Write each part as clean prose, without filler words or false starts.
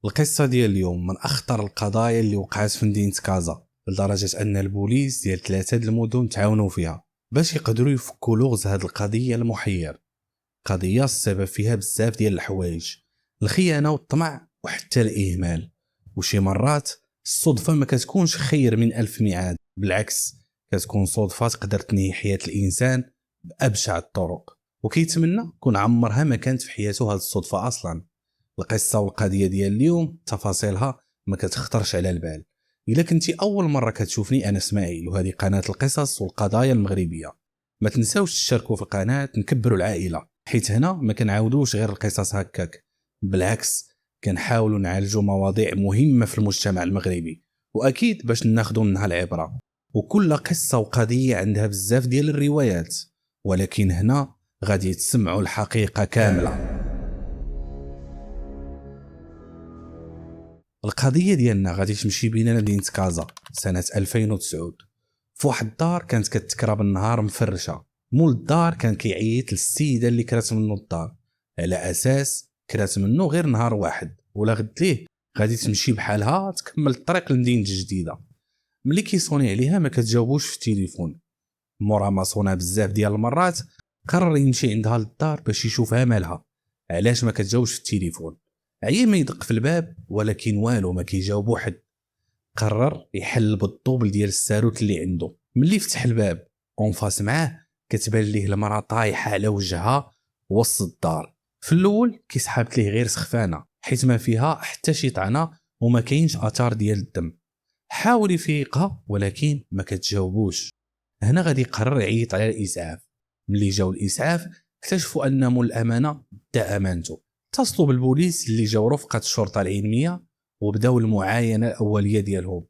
القصة ديال اليوم من أخطر القضايا اللي وقعت في مدينة كازا، لدرجة أن البوليس ديال 3 المدن تعاونوا فيها باش يقدروا يفكوا لغز هاد القضية المحير. قضية السبب فيها بزاف ديال الحوايج، الخيانة والطمع وحتى الإهمال. وشي مرات الصدفة ما كتكونش خير من 1000 ميعاد، بالعكس كتكون صدفة تقدر تنهي حياة الإنسان بأبشع الطرق، وكيتمنى كون عمرها ما كانت في حياته هاد الصدفة أصلا. القصة والقضية ديال اليوم تفاصيلها ما كتخطرش على البال إلا كنتي أول مرة كتشوفني. أنا اسماعيل وهذه قناة القصص والقضايا المغربية. ما تنساوش تشاركوا في القناة، نكبروا العائلة، حيت هنا ما كنعاودوش غير القصص هكاك، بالعكس كنحاولوا نعالجوا مواضيع مهمة في المجتمع المغربي، وأكيد باش ناخذوا منها العبرة. وكل قصة وقضية عندها بزاف ديال الروايات، ولكن هنا غادي تسمعوا الحقيقة كاملة. القضيه ديالنا غادي تمشي بينا مدينه كازا سنه 2009. في واحد الدار كانت كتكرى بالنهار مفرشه. مول الدار كان كيعيط للسيده اللي كرات منه الدار على اساس كرات منه غير نهار واحد، ولا غد ليه غادي تمشي بحالها تكمل الطريق لمدينه جديده. ملي كيصوني عليها ما كتجاوبوش في التليفون. مورا ما صونا بزاف ديال المرات قرر يمشي عندها للدار باش يشوفها مالها، علاش ما كتجاوبش في التليفون. عيا ما يدق في الباب ولكن والو ما كيجاوبو حد. قرر يحل بالطوبل ديال الساروت اللي عنده. ملي فتح الباب اونفاس معاه كتبان ليه المراه طايحه على وجهها وسط الدار. في الاول كيسحابت ليه غير سخفانه حيت ما فيها حتى شي طعنه وما كاينش اثار ديال الدم. حاول يفيقها ولكن ما كتجاوبوش. هنا غادي يقرر يعيط على الاسعاف. ملي جاو الاسعاف اكتشفوا ان مول الامانه دا امانته. اتصلوا بالبوليس اللي جاو رفقه الشرطه العلميه وبداو المعاينه الاوليه ديالهم.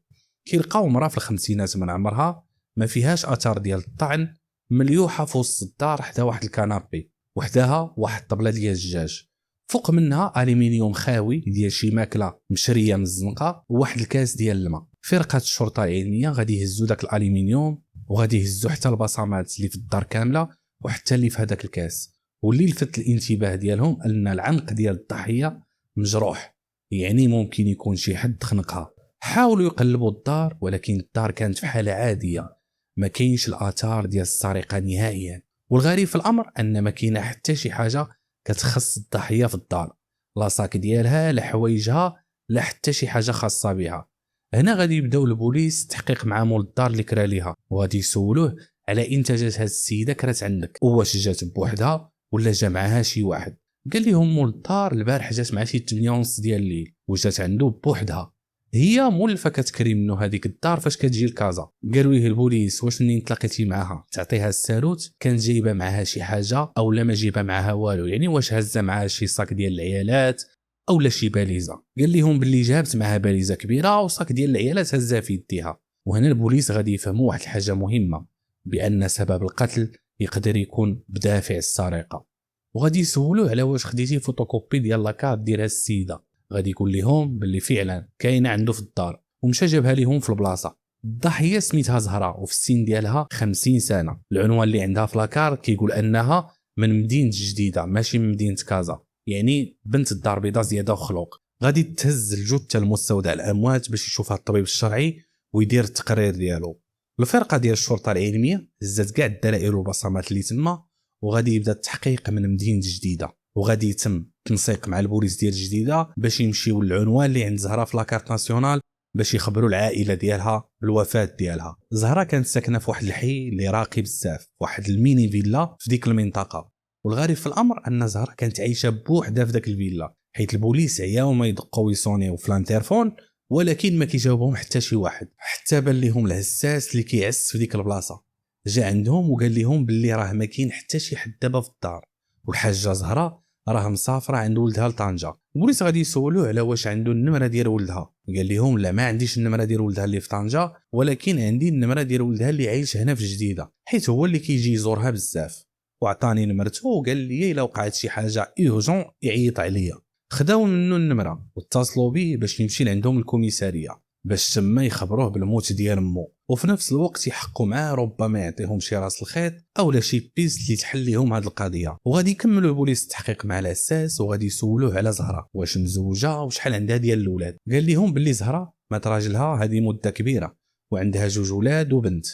كيلقاو مراه في الخمسينات من عمرها، ما فيهاش اثار ديال الطعن، مليوحه في وسط الدار حدا واحد الكنابي وحدها واحد الطبله ديال الدجاج، فوق منها الومنيوم خاوي ديال شي ماكله مشريه من الزنقه وواحد الكاس ديال الماء. فرقه الشرطه العلميه غادي يهزوا داك الالومنيوم وغادي يهزوا حتى البصمات اللي في الدار كامله وحتى اللي في هذاك الكاس. واللي لفت الانتباه ديالهم ان العنق ديال الضحيه مجروح، يعني ممكن يكون شي حد خنقها. حاولوا يقلبوا الدار ولكن الدار كانت في حاله عاديه، ما كاينش الاثار ديال السرقه نهائيا. والغريب في الامر ان ما كاينه حتى شي حاجه كتخص الضحيه في الدار، لا صاك ديالها لا حوايجها لا حتى شي حاجه خاصه بها. هنا غادي يبداو البوليس تحقيق مع مول الدار اللي كرا ليها، وغادي يسولوه على انتاجات هاد السيده كرات عندك، واش جات بوحدها ولا جا معاها شي واحد. قال لهم مول الدار البارح جات مع شي 8:30 ديال الليل وجات عنده بوحدها، هي مولفه كتكري منه هذيك الدار فاش كتجي لكازا. قالوا ليه البوليس واش منين تلاقيتي معاها تعطيها الساروت، كان جايبه معاها شي حاجه او لا ما جايبه معاها والو، يعني واش هزه معاها شي صاك ديال العيالات او لا شي باليزه. قال لهم باللي جابت معاها باليزه كبيره وصاك ديال العيالات هزها في يديها. وهنا البوليس غادي يفهموا واحد الحاجه مهمه، بان سبب القتل يقدر يكون بدافع السرقه. وغادي يسولوه على واش خديتي فوتوكوبي ديال لاكارت ديال السيده، غادي يقول لهم باللي فعلا كاينه عنده في الدار ومشى جابها لهم في البلاصه. الضحيه سميتها زهره وفي السن ديالها 50 سنه. العنوان اللي عندها في لاكارت كيقول انها من مدينه جديده ماشي من مدينه كازا، يعني بنت الدار بيضاء زياده وخلوق. غادي تهز الجثه لمستودع الاموات باش يشوفها الطبيب الشرعي ويدير التقرير ديالو. الفرقه ديال الشرطه العلميه هزت كاع الدلائل والبصمات اللي تما، وغادي يبدا التحقيق من مدينه جديده. وغادي يتم تنسيق مع البوليس ديال جديده باش يمشيو للعنوان اللي عند زهره في لاكارت ناسيونال باش يخبروا العائله ديالها بالوفاه ديالها. زهره كانت ساكنه في واحد الحي اللي راقي بزاف، واحد الميني فيلا في ديك المنطقه. والغريب في الامر ان زهره كانت عايشه بوحدها في داك الفيلا، حيت البوليس عياو ما يدقوا ويصونيو في الانترفون ولكن ما كيجاوبهم حتى شي واحد، حتى بان لهم الهساس اللي كيعس في ديك البلاصه. جا عندهم وقال لهم باللي راه ما كاين حتى شي حد دابا في الدار، والحاجه زهره راه مسافره عند ولدها لطنجه. البوليس غادي يسولوه على واش عنده النمره ديال ولدها، قال لهم لا ما عنديش النمره ديال ولدها اللي في طنجه، ولكن عندي النمره ديال ولدها اللي عايش هنا في جديده حيت هو اللي كيجي يزورها بزاف. وعطاني نمرته وقال لي الا وقعت شي حاجه اورجون يعيط عليا. خداو منه النمره واتصلوا به باش يمشي لعندهم الكوميساريه باش تما يخبروه بالموت ديال امه. وفي نفس الوقت يحقوا معاه، ربما يعطيهم شي راس الخيط او لا شي بيست اللي تحل لهم هذه القضيه. وغادي يكملوا البوليس التحقيق مع العساس وغادي يسولوه على زهره واش مزوجه وشحال عندها ديال الاولاد. قال لهم باللي زهره مات راجلها هذه مده كبيره وعندها 2 ولاد وبنت،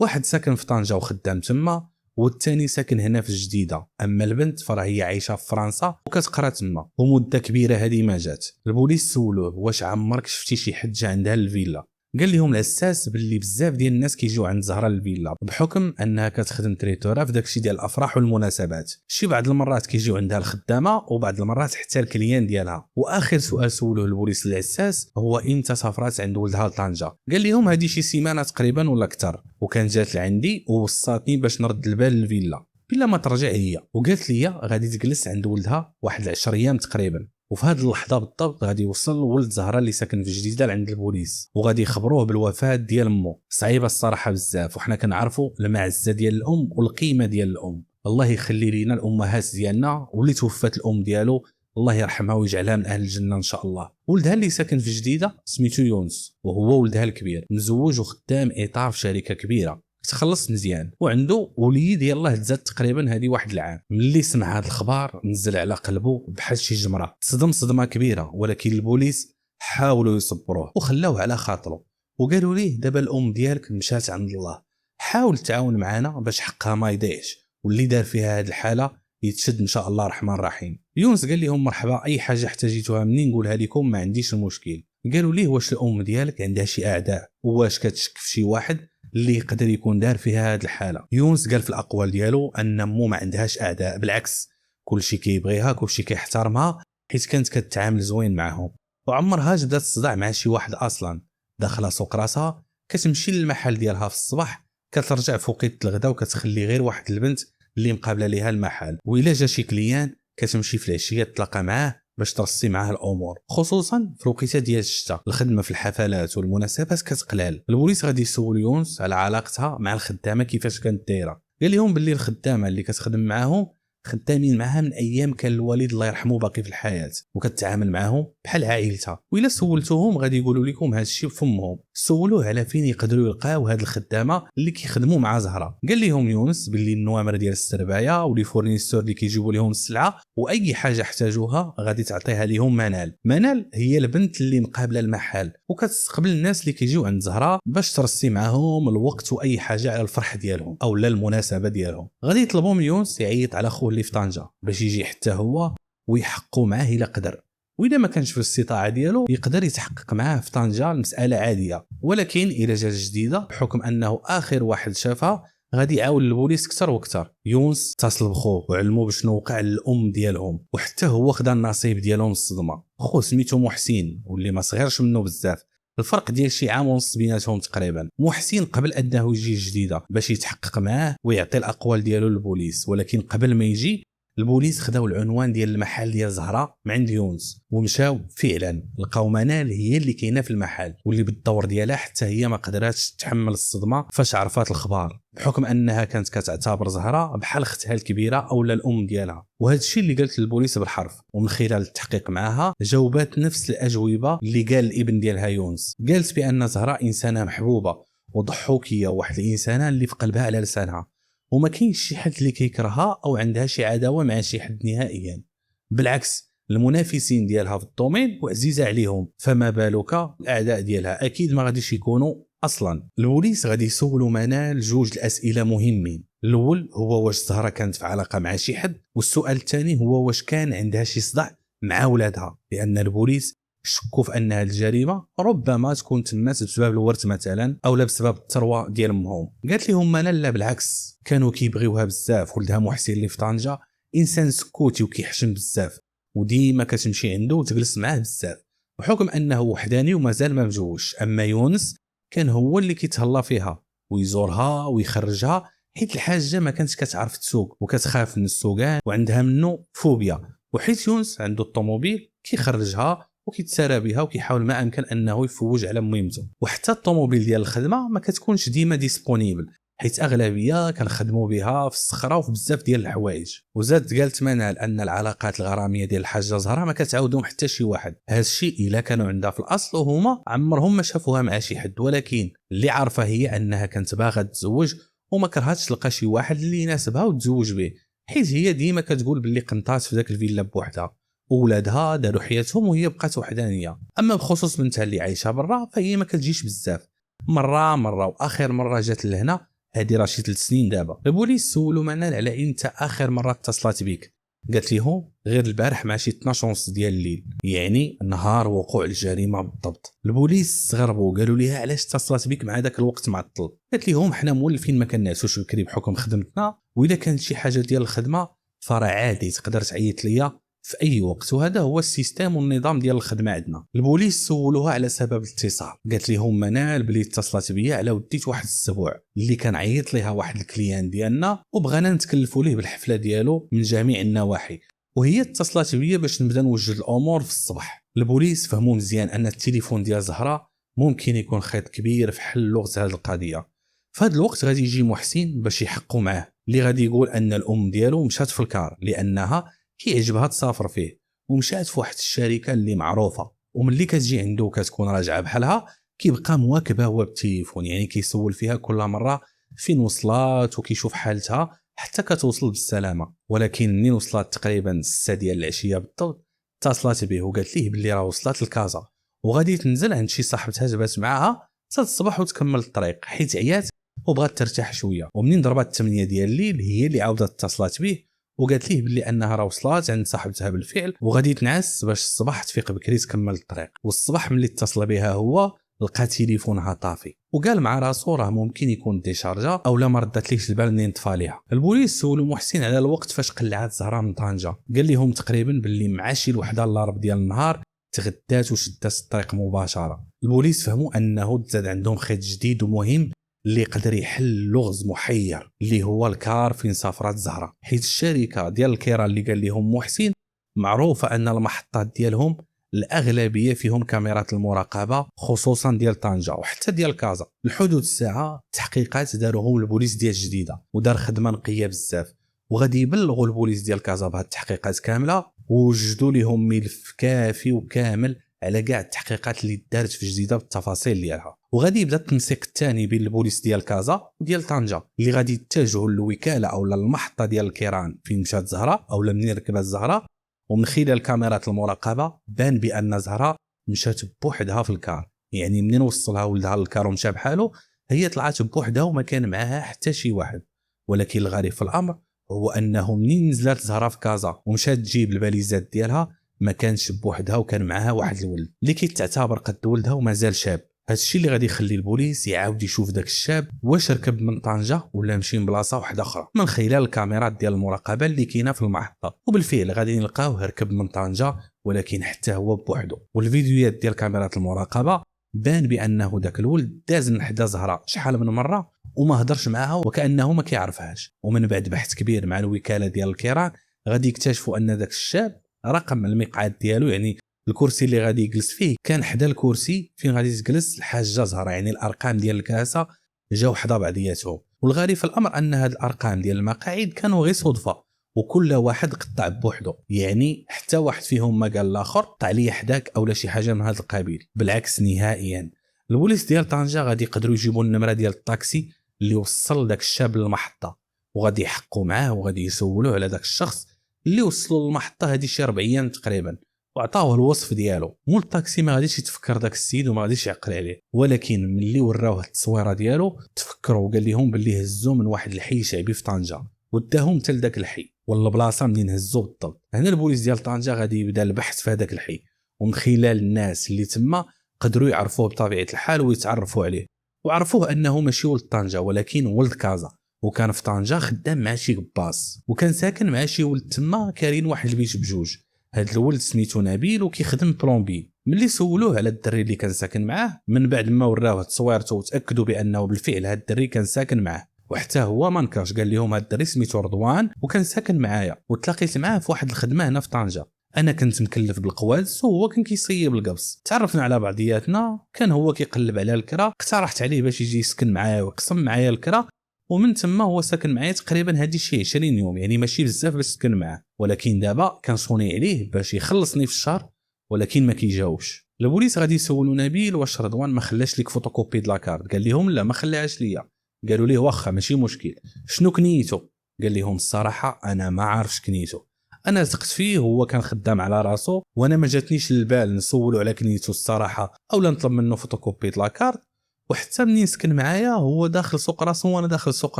واحد ساكن في طنجه وخدام تما والثاني ساكن هنا في الجديده، اما البنت فراهي عايشه في فرنسا وكتقرا تما ومده كبيره هذه ما جات. البوليس سولوه واش عمرك شفتي شي حد جا عندها الفيلا؟ قال لهم العساس باللي بزاف ديال الناس كيجيو عند زهره الفيلا بحكم انها كتخدم تريتورا في داكشي ديال الافراح والمناسبات. شي بعض المرات كيجيو عندها الخدامه وبعض المرات حتى الكليان ديالها. واخر سؤال سولوه البوليس للعساس هو امتى سافرات عند ولدها لطنجه. قال لهم هذه شي سيمانه تقريبا ولا اكثر، وكان جات لعندي ووصاتني باش نرد البال للفيلا بلا ما ترجع هي، وقالت لي غادي تجلس عند ولدها واحد 10 ايام تقريبا. وفي هذه اللحظه بالضبط غادي يوصل ولد زهره اللي ساكن في الجديده لعند البوليس وغادي يخبروه بالوفاه ديال امه. صعيبه الصراحه بزاف، وحنا كنعرفوا المعزه ديال الام والقيمه ديال الام. الله يخلي لينا الامهات ديالنا، واللي توفات الام ديالو الله يرحمها ويجعلها من اهل الجنه ان شاء الله. ولدها اللي ساكن في الجديده سميتو يونس، وهو ولدها الكبير مزوج وخدام اطار في شركه كبيره، تخلص مزيان وعنده وليد يلاه تزاد تقريبا هذه واحد العام. ملي سمع هذا الخبر نزل على قلبه بحال شي جمره، تصدم صدمه كبيره. ولكن البوليس حاولوا يصبروه وخلاوه على خاطره وقالوا ليه دابا الام ديالك مشات عند الله، حاول تعاون معنا باش حقها ما يضيعش، واللي دار فيها هذه الحاله يتشد ان شاء الله الرحمن الرحيم. يونس قال لهم مرحبا، اي حاجه احتاجيتوها مني نقولها لكم ما عنديش المشكل. قالوا ليه واش الام ديالك عندها شي اعداء وواش كتشك في شي واحد اللي يقدر يكون دار فيها هذه الحاله؟ يونس قال في الاقوال ديالو ان مو ما عندهاش اعداء، بالعكس كلشي كيبغيها كلشي كيحترمها حيت كانت كتعامل زوين معهم وعمرها جبدات الصداع مع شي واحد اصلا. داخله سوق راسها كتمشي للمحل ديالها في الصباح كترجع في وقت الغداء وكتخلي غير واحد البنت اللي مقابله ليها المحل، والا جا شي كليان كتمشي في العشيه تلاقى معاه باش ترصي معاه الامور، خصوصا في الوقيته ديال الشتاء الخدمه في الحفلات والمناسبات كتقلال. البوليس غادي يسول يونس على علاقتها مع الخدامه كيفاش كانت دايره. قال لهم باللي الخدامه اللي كتخدم معاهم خدامين معها من ايام كان الوالد الله يرحمه باقي في الحياه وكتعامل معاهم بحال عائلتها، والا سولتوهم غادي يقولوا لكم هذا الشيء بفمهم. سولوه على فين يقدروا يلقاو هاد الخدامه اللي كيخدموا مع زهره. قال لهم يونس باللي النوامر ديال السربايه ولي فورنيسور اللي كيجيبوا لهم السلعه واي حاجه احتاجوها غادي تعطيها لهم منال. منال هي البنت اللي مقابله المحل وكتستقبل الناس اللي كيجيو عند زهره باش ترسي معاهم الوقت واي حاجه على الفرح ديالهم او لا المناسبه ديالهم. غادي يطلبوا من يونس يعيط على خوه اللي في طنجه باش يجي حتى هو ويحقوا معاه الا قدر، واذا ما كانش في الاستطاعه ديالو يقدر يتحقق معاه في طنجه. المساله عاديه، ولكن الى جات جديده بحكم انه اخر واحد شافها غادي يعاون البوليس اكثر واكثر. يونس اتصل بخوه وعلمو بشنو وقع للام ديالهم، وحتى هو خدا النصيب ديالو من الصدمه. خو سميتو محسن واللي ما صغيرش منه بزاف، الفرق ديال شي عام ونص بيناتهم تقريبا. محسن قبل انه يجي جديده باش يتحقق معاه ويعطي الاقوال ديالو للبوليس، ولكن قبل ما يجي البوليس خداو العنوان ديال المحل ديال زهره من عند يونس ومشاو فعلا لقاو منال هي اللي كاينه في المحل، واللي بالدور ديالها حتى هي ما قدراتش تحمل الصدمه فاش عرفات الخبر بحكم انها كانت كتعتبر زهره بحال اختها الكبيره او الام ديالها. وهذا الشيء اللي قالت للبوليس بالحرف، ومن خلال التحقيق معها جاوبات نفس الاجوبه اللي قال الابن ديالها يونس. قالت بان زهره انسانه محبوبه وضحوكيه وواحد الانسانه اللي في قلبها على لسانها، وما كاينش شي حد اللي كيكرهها او عندها شي عداوه مع شي حد نهائيا، بالعكس المنافسين ديالها في الدومين وعزيزه عليهم، فما بالك الاعداء ديالها اكيد ما غاديش يكونوا اصلا. البوليس غادي يسولوا منال جوج الاسئله مهمين. الاول هو واش زهره كانت في علاقه مع شي حد، والسؤال الثاني هو واش كان عندها شي صداع مع ولادها، لان البوليس شكوا في ان هذه الجريمه ربما تكون تمات بسبب الورث مثلا او لا بسبب الثروه ديال امهم. قالت لهم منال لا بالعكس كانوا كيبغيوها بزاف، ولدها محسن اللي في طنجه انسان سكوتي وكيحشم بزاف وديما كتمشي عنده وتجلس معاه بزاف بحكم انه وحداني ومازال ما مجوش. اما يونس كان هو اللي كيتهلا فيها ويزورها ويخرجها حيت الحاجه ما كانتش كتعرف تسوق وكتخاف من السوقان وعندها منه فوبيا، وحيت يونس عنده الطوموبيل كيخرجها وكيتسارى بها وكيحاول ما امكن انه يفوج على مهمته. وحتى الطوموبيل ديال الخدمه ما كتكونش ديما ديسپونيبل حيت اغلبيه كنخدموا بها في الصخره وفي بزاف ديال الحوايج. وزاد قالت منال ان العلاقات الغراميه ديال الحاجه زهره ما كتعاودهم حتى شي واحد، هذا الشيء الا كانوا عندها في الاصل وهما عمرهم ما شافوها مع شي حد، ولكن اللي عارفه هي انها كانت باغا تتزوج وما كرهاتش تلقى شي واحد اللي يناسبها وتزوج به، حيت هي ديما كتقول باللي قنطات في ذاك الفيلا بوحدها وولادها داروا حياتهم وهي بقات وحدانيه. اما بخصوص بنتها اللي عايشه برا فهي ما كتجيش بزاف، مره واخر مره جات لهنا هذه راه شي 3 سنين دابا. البوليس سولوا منال على امتى اخر مره اتصلت بك، قالت لهم غير البارح مع شي 12:30 ديال الليل، يعني نهار وقوع الجريمه بالضبط. البوليس استغربوا قالوا ليها علاش اتصلت بك مع ذاك الوقت معطل، قالت لهم حنا مولفين ما كنعسوش بكري بحكم خدمتنا، واذا كانت شي حاجه ديال الخدمه فراه عادي تقدر تعيط ليا في اي وقت، وهذا هو السيستم والنظام ديال الخدمه عندنا. البوليس سولوها على سبب الاتصال، قالت لهم منال بلي اتصلت بيا على وديت واحد الاسبوع اللي كان عيط ليها واحد الكليان ديالنا وبغانا نتكلفوا ليه بالحفله ديالو من جميع النواحي، وهي اتصلت بيا باش نبدا نوجد الامور في الصباح. البوليس فهموا مزيان ان التليفون ديال زهره ممكن يكون خيط كبير في حل لغز هذه القضيه. في هذا الوقت غادي يجي محسن باش يحقوا معاه، اللي غادي يقول ان الام ديالو مشات في الكار لانها كيعجبها تسافر فيه ومشات في واحد الشركه اللي معروفه، وملي كتجي عنده كتكون راجعه بحالها كيبقى مواكبها هو بالتليفون، يعني كيسول فيها كل مره فين وصلات وكيشوف حالتها حتى كتوصل بالسلامه. ولكن منين وصلت تقريبا 6 ديال العشيه بالضبط اتصلت به وقالت ليه باللي راه وصلت لكازا وغادي تنزل عند شي صاحبتها جابت معاها حتى الصباح وتكمل الطريق حيت عيات وبغات ترتاح شويه. ومنين ضربات 8 ديال الليل هي اللي عاودت اتصلت به وقالت ليه باللي انها راه وصلت عند صاحبتها بالفعل وغادي تنعس باش الصباح تفيق بكري تكمل الطريق. والصباح ملي اتصل بها هو لقى تليفونها طافي وقال مع راسو راه ممكن يكون ديشارجا او لا ما رداتليش البال منين طفى ليها. البوليس سولوا محسن على الوقت فاش قلعات زهره من طنجه، قال لهم تقريبا باللي مع شي الوحده الا ربع ديال النهار تغدات وشدات الطريق مباشره. البوليس فهموا انه تزاد عندهم خيط جديد ومهم اللي يقدر يحل لغز محير اللي هو الكار فين سافرات زهره، حيت الشركه ديال الكيران اللي قال لهم محسن معروفه ان المحطات ديالهم الاغلبيه فيهم كاميرات المراقبه خصوصا ديال طنجه وحتى ديال كازا. الحدود الساعه تحقيقات داروهم البوليس ديال الجديده ودار خدمه نقيه بزاف، وغادي يبلغوا البوليس ديال كازا بهاد التحقيقات كامله ووجدوا لهم ملف كافي وكامل على كاع التحقيقات اللي دارت في جديده بالتفاصيل ديالها. وغادي يبدا التنسيق الثاني بين البوليس ديال كازا وديال طنجه اللي غادي يتجهوا للوكاله او المحطه ديال الكيران فين مشات زهره او منين ركبت زهره، ومن خلال كاميرات المراقبه بان بان زهره مشات بوحدها في الكار، يعني منين وصلها ولدها للكار ومشى بحاله هي طلعت بوحدها وما كان معاها حتى شي واحد. ولكن الغريب في الامر هو انه منين نزلت زهره في كازا ومشات تجيب الباليزات ديالها ما كانش بوحدها وكان معاها واحد الولد اللي كيتعتبر قد ولدها ومازال شاب. هذا الشيء اللي غادي يخلي البوليس يعاود يشوف داك الشاب واش ركب من طنجه ولا مشي من بلاصه واحده اخرى من خلال الكاميرات ديال المراقبه اللي كاينه في المحطه. وبالفعل غادي نلقاوه ركب من طنجه ولكن حتى هو بوحده، والفيديوهات ديال كاميرات المراقبه بان بانه داك الولد داز من حدا زهره شحال من مره وما هضرش معاها وكانه ما كيعرفهاش. ومن بعد بحث كبير مع الوكاله ديال الكيران غادي يكتشفوا ان داك الشاب رقم المقعد ديالو، يعني الكرسي اللي غادي يجلس فيه كان حدا الكرسي فين غادي تجلس الحاجه زهره، يعني الارقام ديال الكاسه جاو حدا بعضياتهم. والغريب في الامر ان هاد الارقام ديال المقاعد كانوا غير صدفه وكل واحد قطع بوحده، يعني حتى واحد فيهم ما قال الاخر قطع لي حداك او لا شي حاجه من هذا القبيل، بالعكس نهائيا. البوليس ديال طنجه غادي يقدروا يجيبوا النمره ديال الطاكسي اللي وصل داك الشاب للمحطه وغادي يحقوا معاه وغادي يسولوه على داك الشخص اللي وصلوا للمحطه هذه شي 4 ايام تقريبا وعطاوه الوصف ديالو. مول الطاكسي ما غاديش يتفكر داك السيد وما غاديش يعقل عليه، ولكن ملي وراوه التصويره ديالو تفكروا وقال لهم باللي هزوه من واحد الحي شعبي في طنجه وداهم حتى لذاك الحي ولا بلاصه منين هزوه بالضبط. هنا البوليس ديال طنجه غادي يبدا البحث في هذاك الحي ومن خلال الناس اللي تما قدروا يعرفوه بطبيعه الحال ويتعرفوا عليه وعرفوه انه ماشي ولد طنجه ولكن ولد كازا، وكان في طنجه خدام مع شي باص وكان ساكن مع شي ولد تما كارين واحد البيت بجوج. هاد الولد سميتو نبيل وكيخدم بلومبي. ملي سولوه على الدري اللي كان ساكن معاه من بعد ما وراوه تصويرته وتاكدوا بانه بالفعل هاد الدري كان ساكن معاه وحتى هو ما نكرش، قال لهم هاد الدري سميتو رضوان وكان ساكن معايا وتلاقيت معاه في واحد الخدمه هنا في طنجه، انا كنت مكلف بالقواز وهو كان كيصيب القبص. تعرفنا على بعضياتنا، كان هو كيقلب على الكرا، اقترحت عليه باش يجي يسكن معايا ويقسم معايا الكرا ومن ثم هو ساكن معايا تقريبا هادي شي 20 يوم، يعني ماشي بزاف باش تسكن معاه، ولكن دابا كنصوني عليه باش يخلصني في الشهر ولكن ما كيجاوبش. البوليس غادي يسولوا نبيل واش رضوان ما خلاش لك فوتوكوبي د لاكارت، قال لهم لا ما خلاهاش ليا. قالوا ليه واخا ماشي مشكل، شنو كنيته؟ قال لهم الصراحه انا ما عارفش كنيته، انا ثقت فيه، هو كان خدام على راسو وانا ما جاتنيش البال نسولو على كنيته الصراحه اولا نطلب منه فوتوكوبي د لاكارت. وحتى منين سكن معايا هو داخل سوق راسو وانا داخل سوق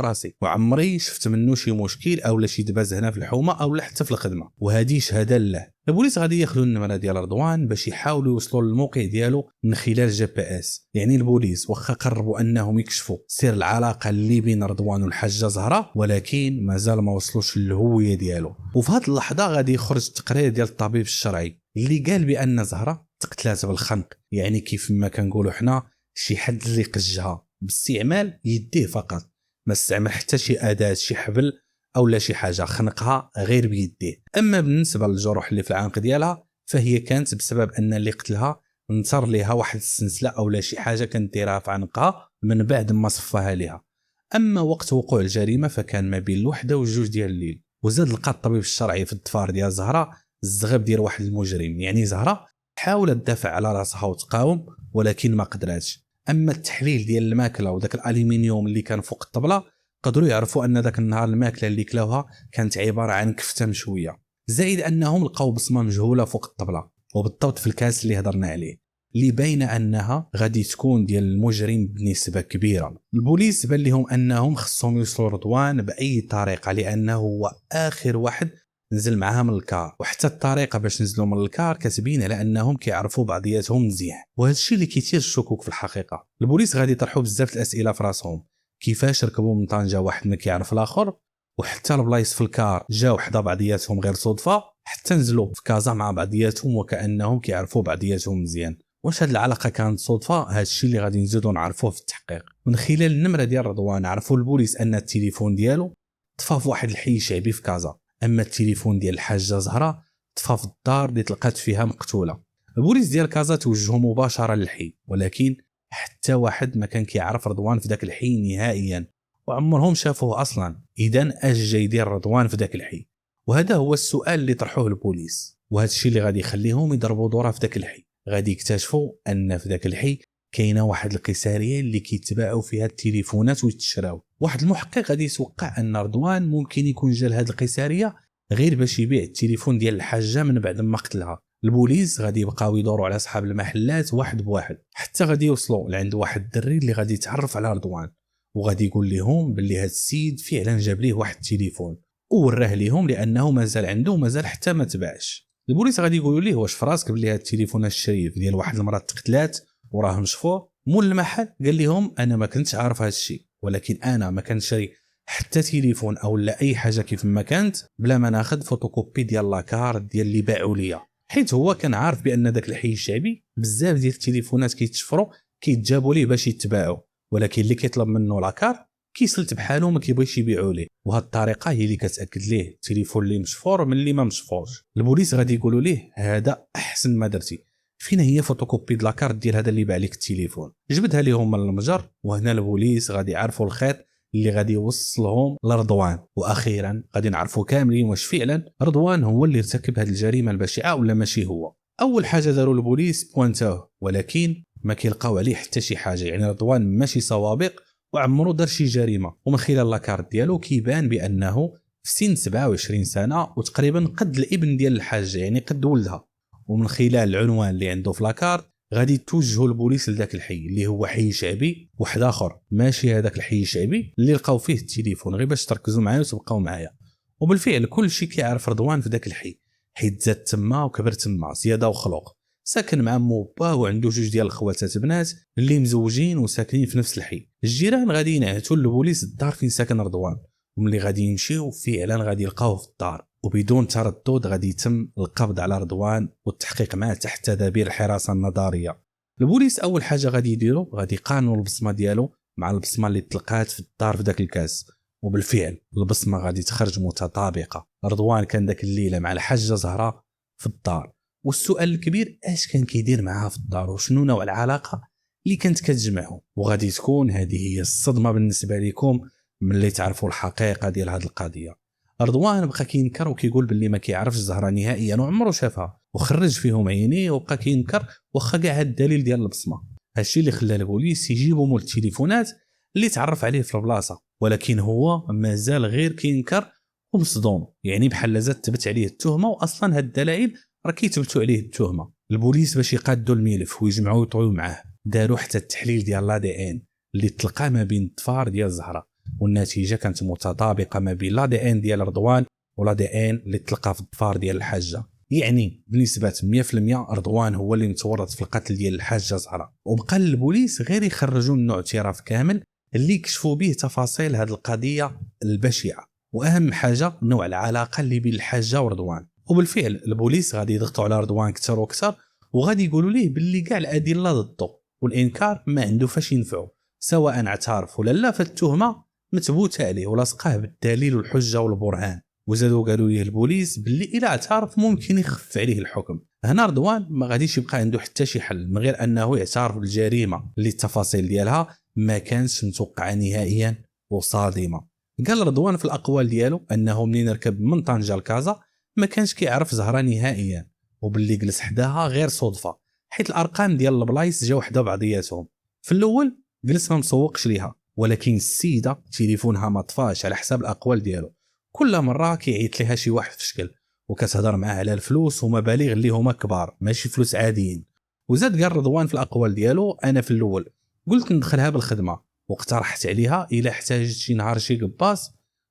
راسي، وعمري شفت منه شي مشكل اولا شي دباز هنا في الحومه اولا حتى في الخدمه، وهذه شهاده لله. البوليس غادي ياخذوا النمره ديال رضوان باش يحاولوا يوصلوا للموقع ديالو من خلال جي بي اس. يعني البوليس واخا قربوا انهم يكشفوا سر العلاقه اللي بين رضوان والحاجه زهره، ولكن مازال ما وصلوش للهويه ديالو. وفي هذه اللحظه غادي يخرج التقرير ديال الطبيب الشرعي اللي قال بان زهره تقتلات بالخنق، يعني كيف ما كنقولوا حنا شي حد اللي قجها باستعمال يديه فقط، ما استعمل حتى شي اداه شي حبل او لا شي حاجه، خنقها غير بيديه. اما بالنسبه للجروح اللي في العنق ديالها فهي كانت بسبب ان اللي قتلها نثر ليها واحد السلسله او لا شي حاجه كانت دايرها في عنقها من بعد ما صفاها ليها. اما وقت وقوع الجريمه فكان ما بين الوحده والجوج ديال الليل. وزاد لقى الطبيب الشرعي في الضفار ديال زهره الزغب ديال واحد المجرم، يعني زهره حاولت تدافع على راسها وتقاوم ولكن ما قدراتش. اما التحليل ديال الماكله وداك الالومنيوم اللي كان فوق الطبله قدروا يعرفوا ان داك النهار الماكله اللي كلاوها كانت عباره عن كفته مشويه، زائد انهم لقاو بصمه مجهوله فوق الطبله وبالضبط في الكاس اللي هضرنا عليه، اللي باينه انها غادي تكون ديال المجرم بنسبه كبيره. البوليس بان لهم انهم خصهم يوصلوا رضوان باي طريقه لانه هو اخر واحد نزل معاها من الكار، وحتى الطريقه باش نزلوا من الكار كتبين على انهم كيعرفوا بعضياتهم مزيان، وهذا الشيء اللي كيثير الشكوك في الحقيقه. البوليس غادي يطرحوا بزاف الاسئله في راسهم، كيفاش ركبوا من طنجه واحد ما كيعرف الاخر، وحتى البلايص في الكار جاو حدا بعضياتهم غير صدفه، حتى نزلوا في كازا مع بعضياتهم وكانهم كيعرفوا بعضياتهم مزيان. واش هاد العلاقه كانت صدفه؟ هذا الشيء اللي غادي نزيدوا نعرفوه في التحقيق. من خلال النمره ديال رضوان عرفوا البوليس ان التليفون ديالو طفى في واحد الحي شعبي في كازا، اما التليفون ديال الحاجه زهره طفى في الدار اللي تلقات فيها مقتوله. البوليس ديال كازا توجهوا مباشره للحي، ولكن حتى واحد ما كان كيعرف رضوان في ذاك الحي نهائيا وعمرهم شافوه اصلا. اذا اش جاي يدير رضوان في ذاك الحي؟ وهذا هو السؤال اللي طرحوه البوليس، وهذا الشيء اللي غادي يخليهم يضربوا دوره في ذاك الحي. غادي يكتشفوا ان في ذاك الحي كاينه واحد القيساريه اللي كيتباعوا فيها التليفونات ويتشراو. واحد المحقق غادي يتوقع ان رضوان ممكن يكون جا لهاد القيساريه غير باش يبيع التليفون ديال الحاجه من بعد ما قتلها. البوليس غادي يبقاو يدوروا على اصحاب المحلات واحد بواحد حتى غادي يوصلوا لعند واحد الدري اللي غادي يتعرف على رضوان، وغادي يقول لهم باللي هاد السيد فعلا جاب ليه واحد التليفون ووراه ليهم لانه مازال عنده ومازال حتى ما تباعش. البوليس غادي يقولوا ليه واش فراسك باللي هاد التليفون الشريف ديال واحد المراه تقتلات وراه مشفور؟ مول المحل قال لهم انا ما كنتش عارف هذا الشيء، ولكن انا ما كنشري حتى تليفون او لا اي حاجه كيف ما كانت بلا ما ناخذ فوتوكوبي ديال لاكارت ديال اللي باعوا ليا، حيت هو كان عارف بان داك الحي الشعبي بزاف ديال التليفونات كيتشفروا كيتجابوا ليه باش يتباعوا، ولكن اللي كيطلب منه لاكار كيسلت بحاله ما كيبغيش يبيعوا ليه، وهاد الطريقه هي اللي كتاكد ليه التليفون اللي مشفور من اللي ما مشفورش. البوليس غادي يقولوا ليه هذا احسن ما درتي، فين هي فوتوكوبي د لاكارت ديال هذا اللي باع لك التليفون؟ جبدها ليهم من المتجر. وهنا البوليس غادي يعرفوا الخيط اللي غادي يوصلهم لرضوان، واخيرا غادي نعرفوا كاملين واش فعلا رضوان هو اللي ارتكب هذه الجريمه البشعه ولا ماشي هو. اول حاجه داروا البوليس بوانتاوه ولكن ما كيلقاو عليه حتى شي حاجه، يعني رضوان ماشي سوابق وعمرو دار شي جريمه. ومن خلال لاكارت ديالو كيبان بانه في سن 27 سنه وتقريبا قد الابن ديال الحاجه، يعني قد ولدها. ومن خلال العنوان اللي عنده في لاكارت غادي توجهوا البوليس لذاك الحي اللي هو حي شعبي واحد اخر ماشي هذاك الحي الشعبي اللي لقاو فيه التليفون، غير باش تركزوا معايا وتبقاو معايا. وبالفعل كل شيء كيعرف رضوان في ذاك الحي، حيت زاد تما وكبر تما زياده وخلوق، ساكن مع مو وباه وعنده جوج ديال الخواتات بنات اللي مزوجين وساكنين في نفس الحي. الجيران غادي ينعتوا للبوليس الدار فين ساكن رضوان، وملي غادي يمشيو فعلا غادي يلقاوه في الدار، وبدون تردد غادي يتم القبض على رضوان والتحقيق معه تحت تدابير الحراسه النظاريه. البوليس اول حاجه غادي يديروا غادي يقارنوا البصمه ديالو مع البصمه اللي تلقات في الدار في ذاك الكاس، وبالفعل البصمه غادي تخرج متطابقه. رضوان كان ذاك الليله مع الحاجه زهره في الدار، والسؤال الكبير اش كان كيدير معها في الدار وشنو نوع العلاقه اللي كانت كتجمعهم. وغادي تكون هذه هي الصدمه بالنسبه لكم ملي تعرفوا الحقيقه ديال هذه القضيه. رضوان بقى كينكر وكيقول باللي ما كيعرفش زهره نهائيا وعمره شافها، وخرج فيهم عينيه وبقى كينكر واخا كاع الدليل ديال البصمه. هادشي اللي خلى البوليس يجيبوا مول التليفونات اللي تعرف عليه في البلاصه، ولكن هو مازال غير كينكر ومصدوم، يعني بحال زاد تبت عليه التهمه، واصلا هاد الدلائل راه كيتبتوا عليه التهمه. البوليس باش يقادوا الملف ويجمعوا ويطويو معاه داروا حتى التحليل ديال الADN اللي تلقى ما بين الضفار ديال زهره، والنتيجه كانت متطابقه ما بين الADN ديال رضوان والADN اللي تلقى في الضفار ديال الحاجه. يعني بنسبه 100% رضوان هو اللي متورط في القتل ديال الحاجه زهره. وبقى البوليس غير يخرجوا منه اعتراف كامل اللي يكشفوا به تفاصيل هذه القضيه البشعه، واهم حاجه نوع العلاقه اللي بين الحاجه ورضوان. وبالفعل البوليس غادي يضغطوا على رضوان اكثر واكثر، وغادي يقولوا ليه باللي كاع الادله ضده، والانكار ما عنده فاش ينفعه، سواء اعترف ولا لا، فالتهمه مثبوته عليه ولاصقاه بالدليل والحجه والبرهان. وزادوا قالوا ليه البوليس باللي الا اعترف ممكن يخف عليه الحكم. هنا رضوان ما غاديش يبقى عنده حتى شي حل من غير انه يعترف بالجريمه اللي التفاصيل ديالها ما كانش متوقعه نهائيا وصادمه. قال رضوان في الاقوال ديالو انه منين ركب من طنجه لكازا ما كانش كيعرف زهره نهائيا، وباللي جلس حداها غير صدفه، حيت الارقام ديال البلايص جاو حدا بعضياتهم. في الاول جلس ما مسوقش ليها، ولكن السيده تليفونها ما طفاش على حساب الاقوال ديالو. كل مره كيعيط ليها شي واحد في شكل وكتهضر معاه على الفلوس ومبالغ اللي هما كبار ماشي فلوس عاديين. وزاد قال رضوان في الاقوال ديالو انا في الاول قلت ندخلها بالخدمه واقترحت عليها الا احتاجت شي نهار شي قباص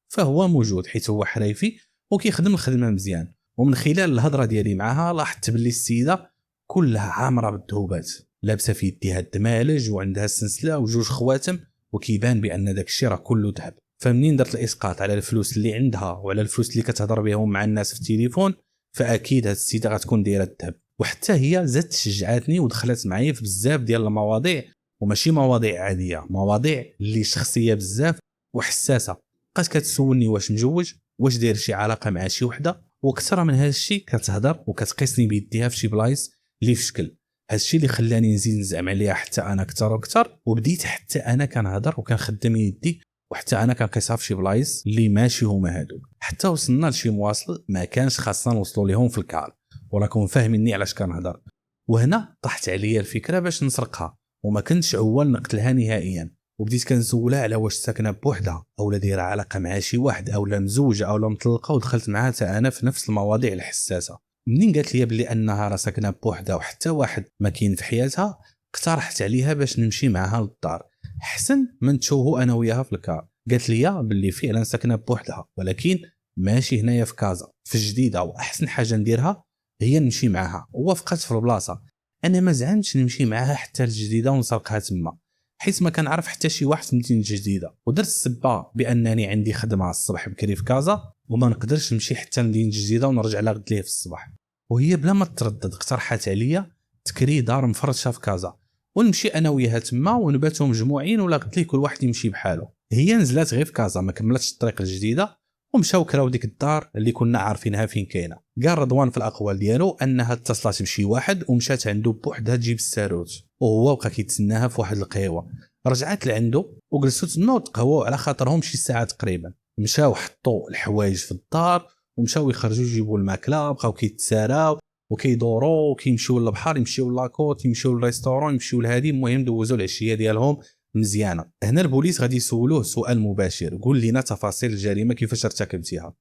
فهو موجود، حيت هو حريفي وكيخدم الخدمه مزيان. ومن خلال الهضره ديالي معها لاحظت باللي السيده كلها عامره بالذهوبات، لابسه في يديها الدمالج وعندها السلسله وجوج خواتم، وكيبان بان داك الشيء راه كله ذهب. فمنين درت الاسقاط على الفلوس اللي عندها وعلى الفلوس اللي كتهضر بهم مع الناس في التليفون، فاكيد هاد السيده غتكون دايره الذهب. وحتى هي زادت شجعتني ودخلت معايا في بزاف ديال المواضيع، وماشي مواضيع عاديه، مواضيع اللي شخصيه بزاف وحساسه. بقات كتسولني واش مجوج، واش داير شي علاقه مع شي وحده، واكثر من هذا الشيء كتهضر وكتقيسني بيديها في شي بلايص اللي في شكل. هذا الشيء اللي خلاني نزيد نزعم عليها حتى انا اكثر واكثر، وبديت حتى انا كنهضر وكنخدم يدي، وحتى انا كنقيسها في شي بلايص اللي ماشي هما هادو، حتى وصلنا لشي مواصل ما كانش خاصنا نوصلوا لهم في الكار، وراكم فاهميني علاش كنهضر. وهنا طاحت عليا الفكره باش نسرقها، وما كنتش اول نقتلها نهائيا. وبديت كنسولها على واش ساكنه بوحدها او لا دايره علاقه مع شي واحد او لا مزوجه او لا مطلقه، ودخلت معها حتى انا في نفس المواضيع الحساسه. منين قالت لي بلي انها راه ساكنه بوحدها وحتى واحد ما كاين في حياتها، اقترحت عليها باش نمشي معها للدار احسن من نتشوهوا انا وياها في الكار. قالت لي باللي فعلا ساكنه بوحدها، ولكن ماشي هنايا في كازا، في الجديده، واحسن حاجه نديرها هي نمشي معها. ووافقت في البلاصه. انا ما زعمتش نمشي معها حتى الجديده ونسرقها تما، حيت ما كنعرف حتى شي واحد في مدينه الجديده، ودرت السبه بانني عندي خدمه الصباح بكري في كازا وما نقدرش نمشي حتى لمدينه الجديده ونرجع لغد ليه في الصباح. وهي بلا ما تردد اقترحت عليا تكري دار مفرشه في كازا ونمشي انا وياها تما ونباتوا مجموعين، ولا قلت لي كل واحد يمشي بحاله. هي نزلات غير في كازا ما كملتش الطريق الجديده، ومشاو كراو ديك الدار اللي كنا عارفينها فين كاينه. قال رضوان في الاقوال ديالو انها اتصلت بشي واحد ومشات عنده بوحدها تجيب الساروت، وهو بقى كيتسناها في واحد القهوه. رجعت لعنده وجلسوا تنوض تقهووا على خاطرهم شي ساعه تقريبا. مشاو حطوا الحوايج في الدار ومشاو يخرجوا يجيبوا الماكله، بقاو كيتساراو وكيدوروا وكيمشيو للبحر، يمشيو لاكوت، يمشيو للريستورون، يمشيو لهادي. المهم دوزوا العشيه ديالهم مزيانه. هنا البوليس غادي يسولوه سؤال مباشر، قول لنا تفاصيل الجريمه كيفاش ارتكبتيها.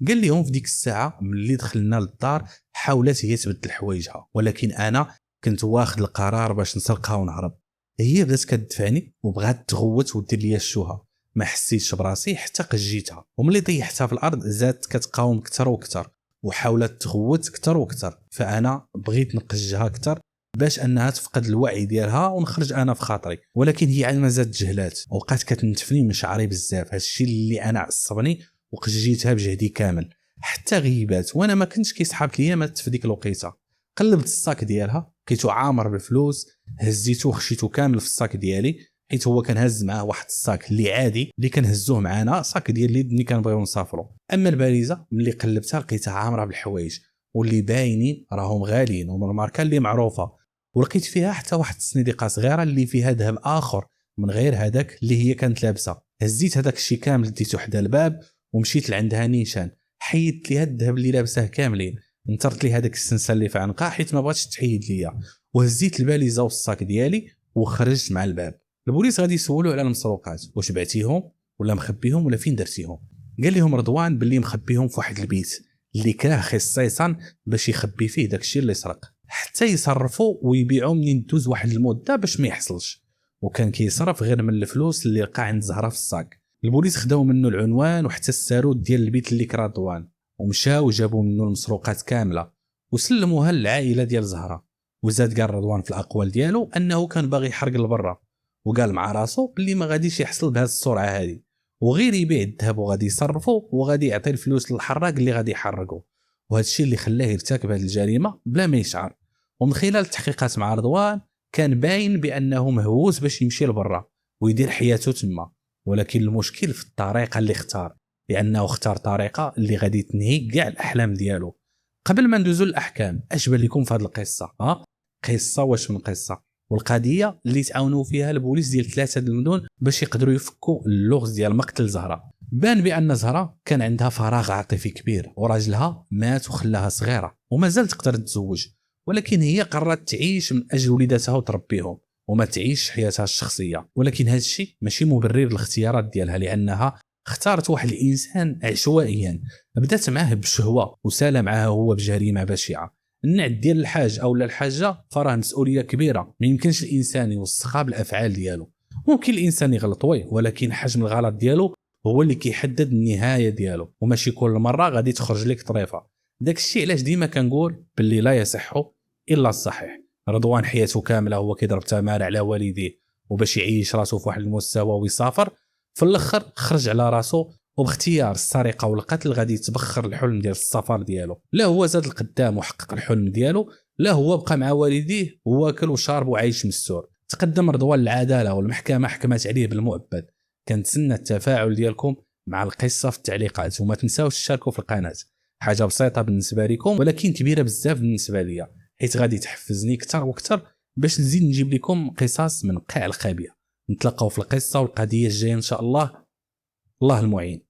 قال لهم في ديك الساعه ملي دخلنا للدار حاولت هي تبدل حوايجها، ولكن انا كنت واخد القرار باش نسرقها ونهرب. هي بدات كتدفعني وبغات تغوت ودير ليا الشوهه، ما حسيتش براسي حتى قجيتها، وملي طيحتها في الارض زادت كتقاوم اكثر واكثر وحاولت تغوت اكثر واكثر. فانا بغيت نقجها اكثر باش انها تفقد الوعي ديالها ونخرج انا في خاطري، ولكن هي عاد ما زادت جهلات وبقات كتنتفني من شعري بزاف. هادشي اللي انا عصبني وقجيتها بجهدي كامل حتى غيبات، وانا ما كنتش كيسحابت ليا مات في ديك الوقيته. قلبت الصاك ديالها لقيتو عامر بالفلوس، هزيتو خشيتو كامل في الصاك ديالي، حيت هو كان هز معاه واحد الصاك اللي عادي اللي كنهزوه معانا، صاك ديال اللي ملي كنبغيو نسافروا. اما الباريزه ملي قلبتها لقيتها عامره بالحوايج واللي باينين راهم غاليين ومن الماركه اللي معروفه، ولقيت فيها حتى واحد السنيديقه صغيره اللي فيها ذهب اخر من غير هذاك اللي هي كانت لابسه. هزيت هذاك الشيء كامل ديتو حدا الباب ومشيت لعندها نيشان، حيدت ليها الذهب اللي لابسه كاملين، نثرت لي هذاك السنسه اللي في عنقها حيت ما بغاتش تحيد ليا، وهزيت الباليزه والصاك ديالي وخرجت مع الباب. البوليس غادي يسولوا على المسروقات، واش بعتيهم ولا مخبيهم ولا فين درتيهم؟ قال لهم رضوان باللي مخبيهم في واحد البيت اللي كراه خصيصا باش يخبي فيه داك الشيء اللي سرق، حتى يصرفوا ويبيعوا منين دوز واحد المده باش ما يحصلش، وكان كيصرف غير من الفلوس اللي لقى عند زهره في الصاك. البوليس خداو منه العنوان وحتى السارود ديال البيت اللي كرا رضوان، ومشاو وجابوا منه المسروقات كامله وسلموها للعائله ديال زهره. وزاد قال رضوان في الاقوال ديالو انه كان باغي يحرق لبرا، وقال مع راسو باللي ما غاديش يحصل بهذه السرعه هذه، وغير يبيع الذهب وغادي يصرفه وغادي يعطي الفلوس للحراق اللي غادي يحرقه، وهذا الشيء اللي خلاه يرتكب هذه الجريمه بلا ما يشعر. ومن خلال التحقيقات مع رضوان كان باين بانه مهووس باش يمشي لبرا ويدير حياته تما، ولكن المشكل في الطريقه اللي اختار، لانه اختار طريقه اللي غادي تنهي كاع الاحلام ديالو. قبل ما ندوزو الاحكام، اش بان لكم في هذه القصه؟ قصه واش من قصه، والقضيه اللي تعاونوا فيها البوليس ديال 3 المدن باش يقدروا يفكوا اللغز ديال مقتل زهره. بان بان زهره كان عندها فراغ عاطفي كبير، وراجلها مات وخلاها صغيره ومازال تقدر تتزوج، ولكن هي قررت تعيش من اجل وليداتها وتربيهم وما تعيش حياتها الشخصيه. ولكن هذا الشيء ماشي مبرر للاختيارات ديالها، لانها اختارت واحد الانسان عشوائيا، بدات معاه بشهوه وسال معاه هو بجريمه بشعه. النعت ديال الحاج او الحاجه فراه مسؤوليه كبيره، ما يمكنش الانسان يوسخها بالافعال ديالو. ممكن الانسان يغلط ولكن حجم الغلط ديالو هو اللي كيحدد النهايه ديالو، وماشي كل مره غادي تخرج لك طريفه. داك الشيء علاش ديما كنقول باللي لا يصح الا الصحيح. رضوان حياته كامله هو كيضرب تمار على والديه وباش يعيش راسو في واحد المستوى ويسافر، في الاخر خرج على راسو، وباختيار السرقه والقتل غادي يتبخر الحلم ديال السفر ديالو. لا هو زاد القدام وحقق الحلم ديالو، لا هو بقى مع والديه واكل وشارب وعايش مستور. تقدم رضوان للعداله والمحكمه حكمت عليه بالمؤبد. كنتسنى التفاعل ديالكم مع القصه في التعليقات، وما تنساوش تشاركوا في القناه. حاجه بسيطه بالنسبه لكم ولكن كبيره بزاف بالنسبه ليا، حيت غادي تحفزني اكثر واكثر باش نزيد نجيب لكم قصص من قاع الخابيه. نتلاقاو في القصه والقضيه الجايه ان شاء الله. الله المعين.